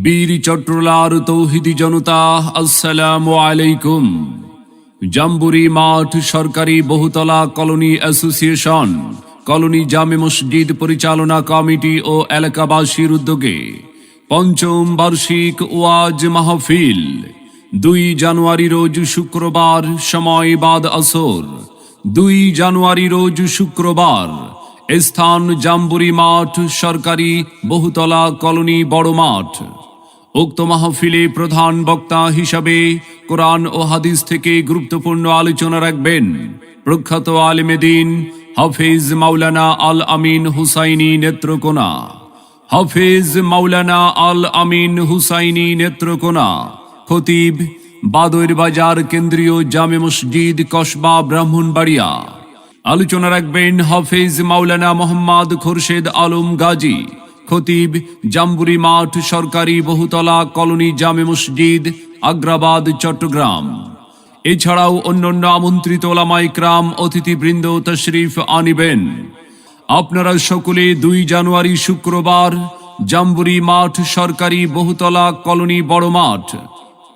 বীর চট্টলার তৌহিদি জনতা, আসসালামু আলাইকুম। জাম্বুরি মাঠ সরকারি বহুতলা কলোনি অ্যাসোসিয়েশন, কলোনি জামে মসজিদ পরিচালনা কমিটি ও এলাকাবাসীর উদ্যোগে পঞ্চম বার্ষিক ওয়াজ মাহফিল 2 জানুয়ারি রোজ শুক্রবার, সময় বাদ আসর। 2 জানুয়ারি রোজ শুক্রবার, স্থান জাম্বুরি মাঠ সরকারি বহুতলা কলোনি বড় মাঠ। উক্ত মাহফিলে প্রধান বক্তা হিসাবে কোরআন ও হাদিস থেকে গুরুত্বপূর্ণ আলোচনা রাখবেন প্রখ্যাত আলেমে দ্বীন হাফেজ মাওলানা আল আমিন হুসাইনি নেত্রকোনা। হাফেজ মাওলানা আল আমিন হুসাইনি নেত্রকোনা, খতিব বাদর বাজার কেন্দ্রীয় জামে মসজিদ, কসবা, ব্রাহ্মণবাড়িয়া। আলোচনা রাখবেন হাফেজ মাওলানা মোহাম্মদ খোরশেদ আলম গাজী, খতিব জাম্বুরি মাঠ সরকারি বহুতলা কলোনি জামে মসজিদ, আগ্রাবাদ, চট্টগ্রাম। এছাড়াও অন্যান্য আমন্ত্রিত ওলামায়ে কেরাম অতিথিবৃন্দ তশরিফ আনিবেন। আপনারা সকলে 2 জানুয়ারি শুক্রবার জাম্বুরি মাঠ সরকারি বহুতলা কলোনি বড় মাঠ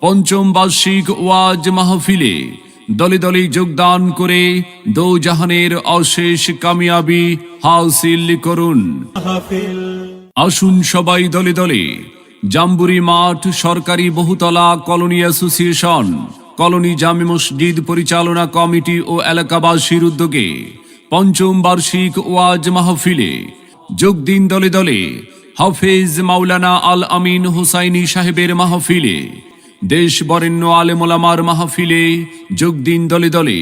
পঞ্চম বার্ষিক ওয়াজ মাহফিলে দলে দলে যোগদান করে দোজাহানের অশেষ কামিয়াবি হাসিল করুন। আসুন সবাই দলে দলে জাম্বুরি মাঠ সরকারি বহুতলা কলোনি অ্যাসোসিয়েশন, কলোনি জামে মসজিদ পরিচালনা কমিটি ও এলাকাবাসীর উদ্যোগে পঞ্চম বার্ষিক ওয়াজ মাহফিলে যোগ দিন দলে দলে। হাফেজ মাওলানা আল আমিন হুসাইনি সাহেবের মাহফিলে, দেশ বরেণ্য আলেম ওলামার মাহফিলে যোগ দিন দলে দলে।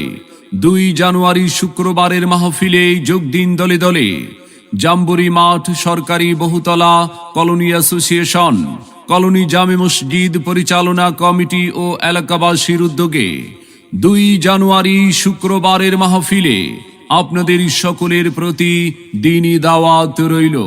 2 জানুয়ারি শুক্রবারের মাহফিলে যোগ দিন দলে দলে। জাম্বুরি মাঠ সরকারি বহুতলা কলোনি অ্যাসোসিয়েশন, কলোনি জামে মসজিদ পরিচালনা কমিটি ও এলাকাবাসীর উদ্যোগে 2 জানুয়ারি শুক্রবারের মাহফিলে আপনাদের সকলের প্রতি দ্বীনি দাওয়াত রইল।